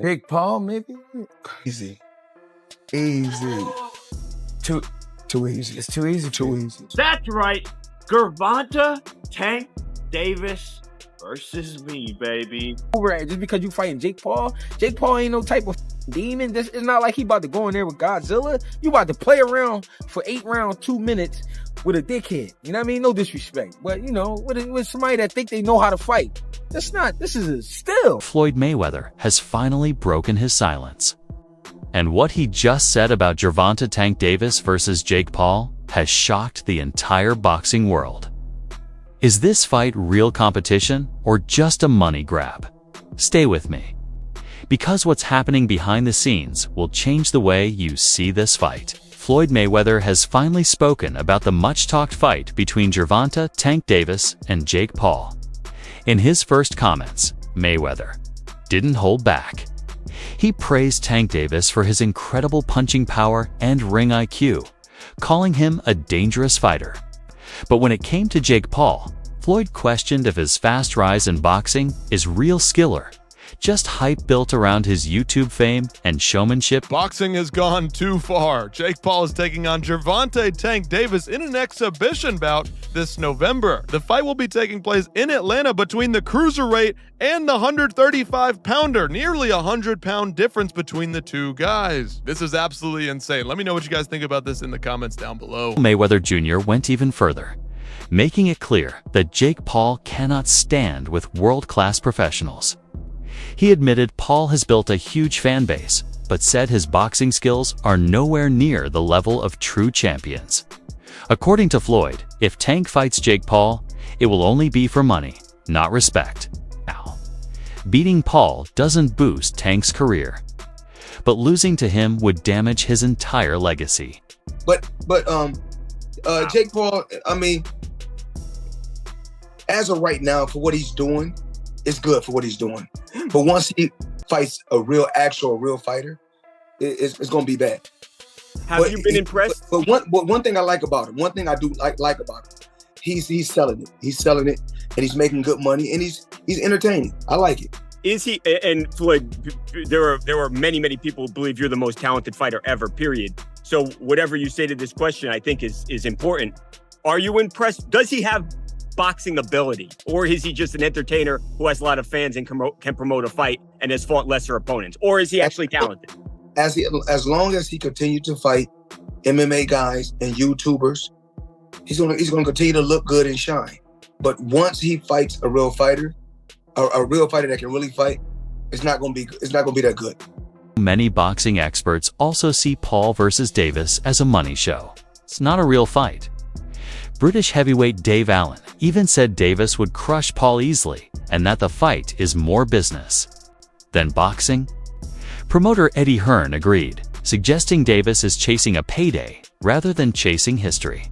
Big Paul, maybe? Easy. Too easy. It's too easy. Too easy. That's right. Gervonta Tank Davis versus me, baby. Over just because you fighting Jake Paul ain't no type of demon. It's not like he about to go in there with Godzilla. You about to play around for 8 rounds, 2 minutes with a dickhead. You know what I mean? No disrespect. But, you know, with somebody that think they know how to fight. This is a still. Floyd Mayweather has finally broken his silence. And what he just said about Gervonta Tank Davis versus Jake Paul has shocked the entire boxing world. Is this fight real competition or just a money grab? Stay with me, because what's happening behind the scenes will change the way you see this fight. Floyd Mayweather has finally spoken about the much-talked fight between Gervonta Tank Davis and Jake Paul. In his first comments, Mayweather didn't hold back. He praised Tank Davis for his incredible punching power and ring IQ, calling him a dangerous fighter. But when it came to Jake Paul, Floyd questioned if his fast rise in boxing is real skill or just hype built around his YouTube fame and showmanship. Boxing has gone too far. Jake Paul is taking on Gervonta Tank Davis in an exhibition bout this November. The fight will be taking place in Atlanta between the cruiserweight and the 135-pounder, nearly 100-pound difference between the two guys. This is absolutely insane. Let me know what you guys think about this in the comments down below. Mayweather Jr. went even further, making it clear that Jake Paul cannot stand with world-class professionals. He admitted Paul has built a huge fan base, but said his boxing skills are nowhere near the level of true champions. According to Floyd, if Tank fights Jake Paul, it will only be for money, not respect. Now, beating Paul doesn't boost Tank's career, but losing to him would damage his entire legacy. But Jake Paul, I mean, as of right now, for what he's doing, it's good for what he's doing. But once he fights a real fighter, it's going to be bad. Have you been impressed? But one thing I like about him, one thing I do like about him, he's selling it. He's selling it, and he's making good money, and he's entertaining. I like it. Is he? And Floyd, there are many people who believe you're the most talented fighter ever, period. So whatever you say to this question, I think is important. Are you impressed? Does he have boxing ability, or is he just an entertainer who has a lot of fans and can promote a fight and has fought lesser opponents, or is he actually talented? As long as he continues to fight MMA guys and YouTubers, he's gonna continue to look good and shine. But once he fights a real fighter that can really fight, it's not gonna be that good. Many boxing experts also see Paul versus Davis as a money show. It's not a real fight. British heavyweight Dave Allen even said Davis would crush Paul easily and that the fight is more business than boxing. Promoter Eddie Hearn agreed, suggesting Davis is chasing a payday rather than chasing history,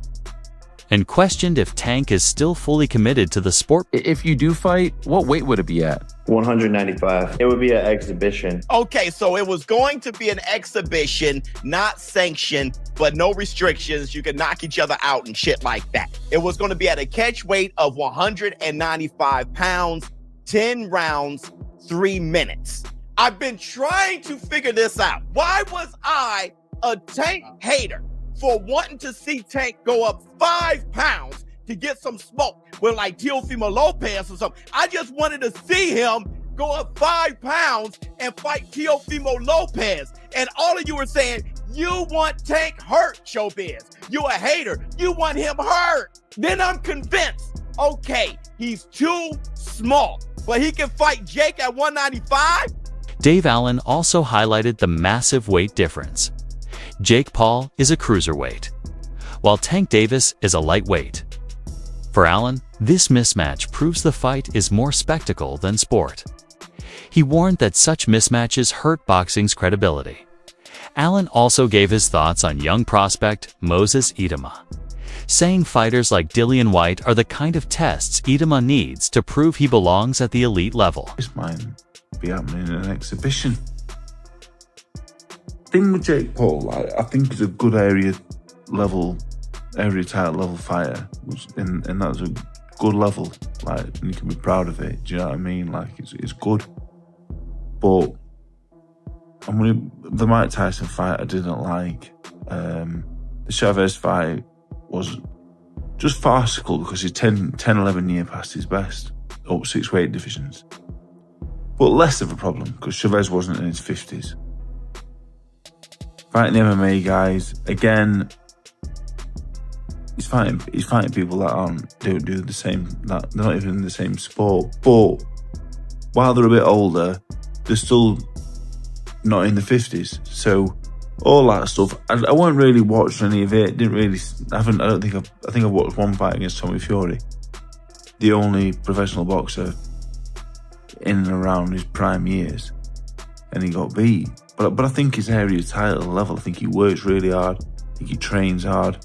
and questioned if Tank is still fully committed to the sport. If you do fight, what weight would it be at? 195. It would be an exhibition. Okay, so it was going to be an exhibition, not sanctioned, but no restrictions. You could knock each other out and shit like that. It was going to be at a catch weight of 195 pounds, 10 rounds, 3 minutes. I've been trying to figure this out. Why was I a Tank hater for wanting to see Tank go up 5 pounds to get some smoke with like Teofimo Lopez or something? I just wanted to see him go up 5 pounds and fight Teofimo Lopez. And all of you are saying, you want Tank hurt, Showbiz. You a hater. You want him hurt. Then I'm convinced, okay, he's too small, but he can fight Jake at 195? Dave Allen also highlighted the massive weight difference. Jake Paul is a cruiserweight, while Tank Davis is a lightweight. For Allen, this mismatch proves the fight is more spectacle than sport. He warned that such mismatches hurt boxing's credibility. Allen also gave his thoughts on young prospect Moses Idema, saying fighters like Dillian White are the kind of tests Idema needs to prove he belongs at the elite level. This might be happening in an exhibition. Thing with Jake Paul, I think he's a good area title level fighter, and that's a good level. Like, and you can be proud of it. Do you know what I mean? Like, it's good. But The Mike Tyson fight I didn't like. The Chavez fight was just farcical because he's 11 years past his best, up 6 weight divisions. But less of a problem because Chavez wasn't in his 50s. Fighting the MMA guys, again, he's fighting people that don't do the same, that they're not even in the same sport. But while they're a bit older, they're still not in the 50s. So all that stuff, I won't really watch any of it. I think I've watched one fight against Tommy Fury, the only professional boxer in and around his prime years, and he got beat. But I think his area title level, I think he works really hard. I think he trains hard.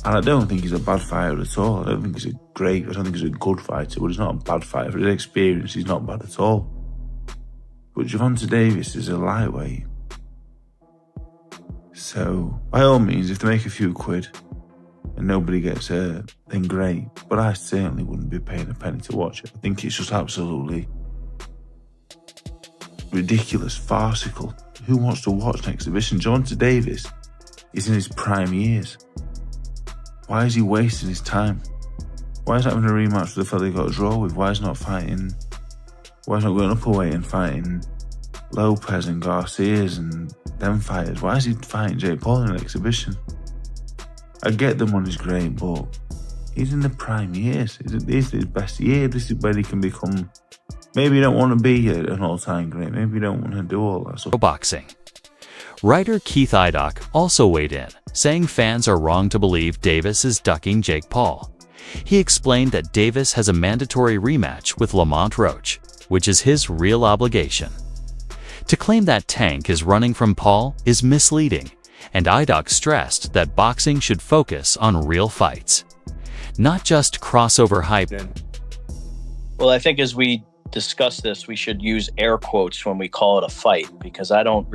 And I don't think he's a bad fighter at all. I don't think he's a good fighter, but he's not a bad fighter. For his experience, he's not bad at all. But Gervonta Davis is a lightweight. So, by all means, if they make a few quid and nobody gets hurt, then great. But I certainly wouldn't be paying a penny to watch it. I think it's just absolutely ridiculous, farcical. Who wants to watch an exhibition? Gervonta Davis is in his prime years. Why is he wasting his time? Why is he having a rematch with the fella he got a draw with? Why is he not fighting? Why is he not going up a weight and fighting Lopez and Garcias and them fighters? Why is he fighting Jake Paul in an exhibition? I get the money's great, but he's in the prime years. This is his best year. This is where he can become. Maybe you don't want to be an all-time great. Maybe you don't want to do all that stuff. Boxing. Writer Keith Idock also weighed in, saying fans are wrong to believe Davis is ducking Jake Paul. He explained that Davis has a mandatory rematch with Lamont Roach, which is his real obligation. To claim that Tank is running from Paul is misleading, and Idock stressed that boxing should focus on real fights, not just crossover hype. Well, I think as we discuss this, we should use air quotes when we call it a fight, because I don't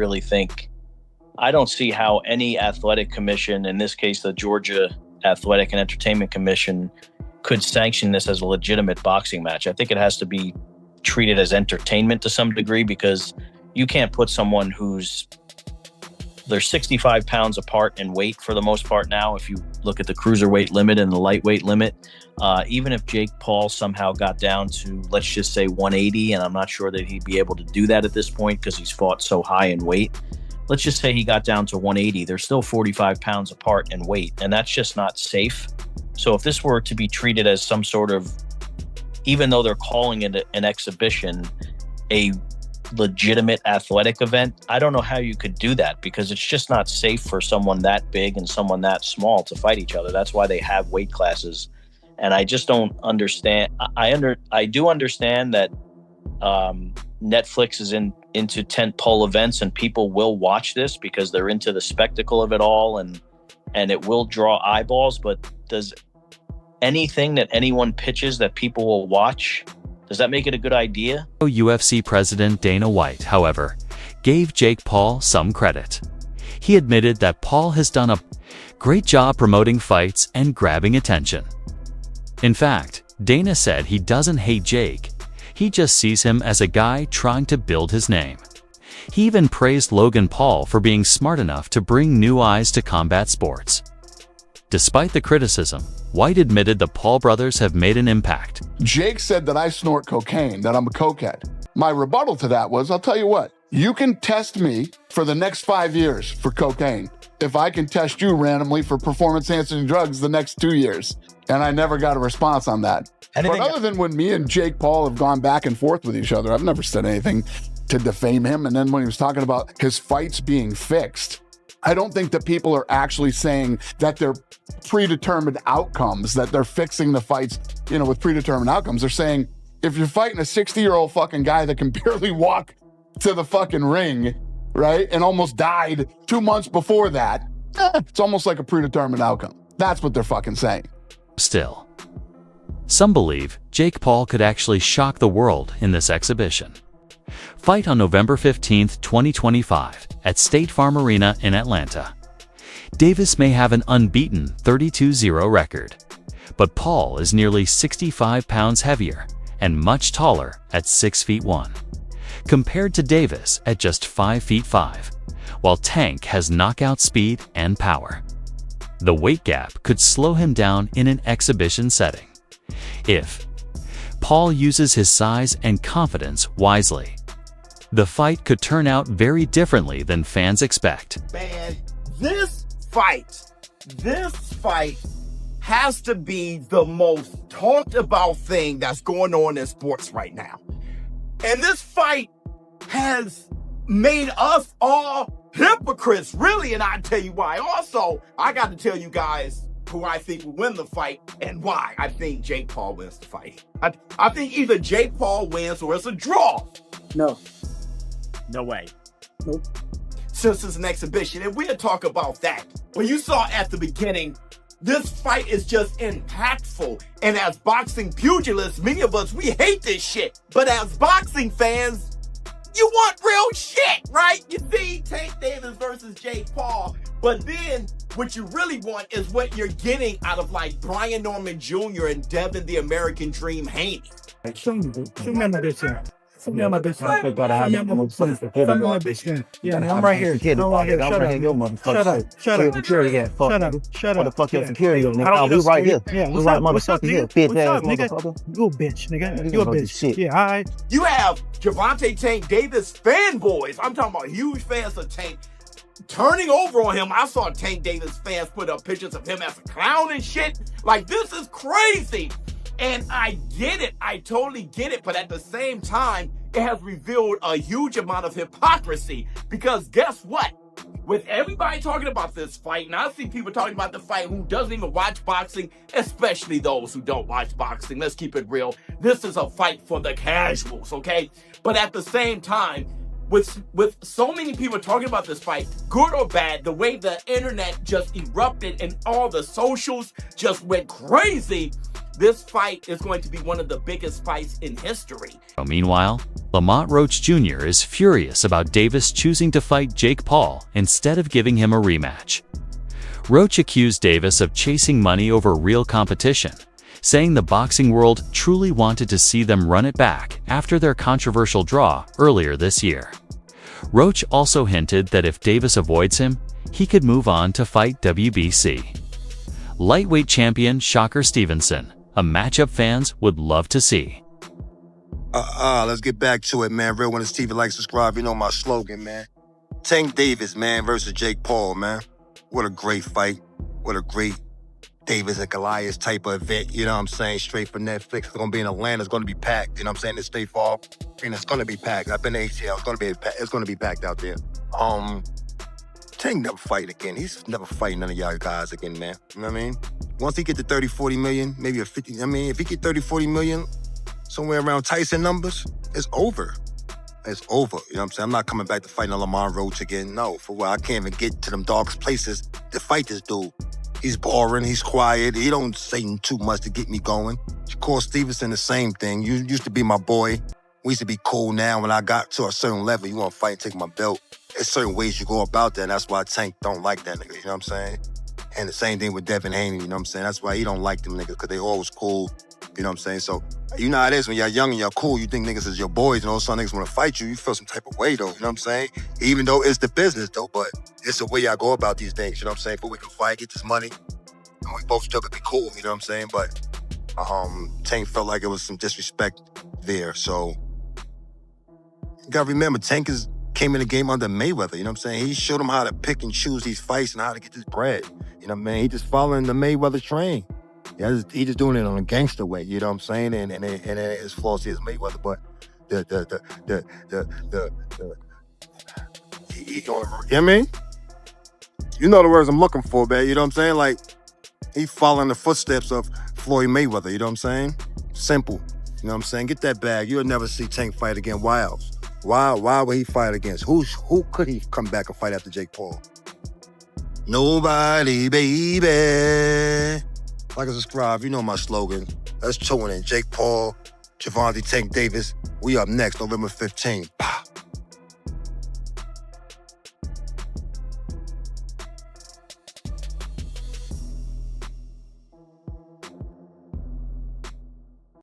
see how any athletic commission, in this case the Georgia Athletic and Entertainment Commission, could sanction this as a legitimate boxing match. I think it has to be treated as entertainment to some degree, because you can't put someone they're 65 pounds apart in weight for the most part now. If you look at the cruiserweight limit and the lightweight limit, even if Jake Paul somehow got down to, let's just say 180, and I'm not sure that he'd be able to do that at this point because he's fought so high in weight. Let's just say he got down to 180. They're still 45 pounds apart in weight, and that's just not safe. So if this were to be treated as some sort of, even though they're calling it an exhibition, a legitimate athletic event, I don't know how you could do that, because it's just not safe for someone that big and someone that small to fight each other. That's why they have weight classes. And I just don't understand. I do understand that Netflix is into tentpole events, and people will watch this because they're into the spectacle of it all, and it will draw eyeballs. But does anything that anyone pitches that people will watch, does that make it a good idea? UFC President Dana White, however, gave Jake Paul some credit. He admitted that Paul has done a great job promoting fights and grabbing attention. In fact, Dana said he doesn't hate Jake. He just sees him as a guy trying to build his name. He even praised Logan Paul for being smart enough to bring new eyes to combat sports. Despite the criticism, White admitted the Paul brothers have made an impact. Jake said that I snort cocaine, that I'm a cokehead. My rebuttal to that was, I'll tell you what, you can test me for the next 5 years for cocaine if I can test you randomly for performance-enhancing drugs the next 2 years. And I never got a response on that. But other than when me and Jake Paul have gone back and forth with each other, I've never said anything to defame him. And then when he was talking about his fights being fixed, I don't think that people are actually saying that they're predetermined outcomes, that they're fixing the fights, with predetermined outcomes. They're saying, if you're fighting a 60-year-old fucking guy that can barely walk to the fucking ring, right, and almost died 2 months before that, it's almost like a predetermined outcome. That's what they're fucking saying. Still, some believe Jake Paul could actually shock the world in this exhibition. Fight on November 15, 2025 at State Farm Arena in Atlanta. Davis may have an unbeaten 32-0 record, but Paul is nearly 65 pounds heavier and much taller at 6'1". compared to Davis at just 5 feet 5, while Tank has knockout speed and power. The weight gap could slow him down in an exhibition setting if Paul uses his size and confidence wisely. The fight could turn out very differently than fans expect. Man, this fight has to be the most talked about thing that's going on in sports right now. And this fight has made us all hypocrites, really, and I'll tell you why. Also, I got to tell you guys who I think will win the fight and why I think Jake Paul wins the fight. I think either Jake Paul wins or it's a draw. No. No way. Nope. Since it's an exhibition, and we'll talk about that. When you saw at the beginning, this fight is just impactful. And as boxing pugilists, many of us, we hate this shit. But as boxing fans, you want real shit, right? You see Tank Davis versus Jake Paul. But then what you really want is what you're getting out of like Brian Norman Jr. and Devin the American Dream Haney. Show me this here. Yeah, I'm right here. Shut up. Shut up. What the fuck your security, nigga? I'll be right here. Yeah, what's up, motherfucker? Bitch ass motherfucker. You a bitch, nigga. You a bitch. Yeah, all right. You have Gervonta Tank Davis fanboys. I'm talking about huge fans of Tank turning over on him. I saw Tank Davis fans put up pictures of him as a clown and shit. Like, this is crazy. And I get it. I totally get it. But at the same time, it has revealed a huge amount of hypocrisy. Because guess what? With everybody talking about this fight, and I see people talking about the fight who doesn't even watch boxing, especially those who don't watch boxing. Let's keep it real. This is a fight for the casuals, okay? But at the same time, with so many people talking about this fight, good or bad, the way the internet just erupted and all the socials just went crazy, this fight is going to be one of the biggest fights in history. Meanwhile, Lamont Roach Jr. is furious about Davis choosing to fight Jake Paul instead of giving him a rematch. Roach accused Davis of chasing money over real competition, saying the boxing world truly wanted to see them run it back after their controversial draw earlier this year. Roach also hinted that if Davis avoids him, he could move on to fight WBC. Lightweight champion Shocker Stevenson, a matchup fans would love to see. Let's get back to it, man. Real One is TV, like, subscribe. You know my slogan, man. Tank Davis, man, versus Jake Paul, man. What a great fight. What a great Davis and Goliath type of event, you know what I'm saying? Straight for Netflix. It's going to be in Atlanta. It's going to be packed, you know what I'm saying? The State Farm. And it's going to be packed. I've been to ATL. It's going to be packed out there. Tank never fight again. He's never fighting none of y'all guys again, man. You know what I mean? Once he get to 30, 40 million, maybe a 50, I mean, if he get 30, 40 million, somewhere around Tyson numbers, it's over. It's over, you know what I'm saying? I'm not coming back to fighting Lamont Roach again. No, for what? I can't even get to them darkest places to fight this dude. He's boring, he's quiet, he don't say too much to get me going. Of course, Stevenson, the same thing. You used to be my boy. We used to be cool. Now when I got to a certain level, you want to fight and take my belt. There's certain ways you go about that, and that's why Tank don't like that nigga, you know what I'm saying? And the same thing with Devin Haney, you know what I'm saying? That's why he don't like them niggas, because they always cool, you know what I'm saying? So, you know how it is when y'all young and y'all cool, you think niggas is your boys, and all of a sudden niggas want to fight you, you feel some type of way, though, you know what I'm saying? Even though it's the business, though, but it's the way y'all go about these things, you know what I'm saying? But we can fight, get this money, and we both still could be cool, you know what I'm saying? But Tank felt like it was some disrespect there, so you gotta remember, Tank came in the game under Mayweather, you know what I'm saying? He showed him how to pick and choose these fights and how to get this bread. You know what I mean? He just following the Mayweather train. Yeah, he just doing it on a gangster way, you know what I'm saying? And as flossy as Mayweather, but you know what I mean? You know the words I'm looking for, man, you know what I'm saying? Like, he following the footsteps of Floyd Mayweather, you know what I'm saying? Simple, you know what I'm saying? Get that bag. You'll never see Tank fight again. Why else? Why would he fight against? Who could he come back and fight after Jake Paul? Nobody, baby. Like and subscribe, you know my slogan. Let's tune in. Jake Paul, Gervonta Tank Davis. We up next, November 15th.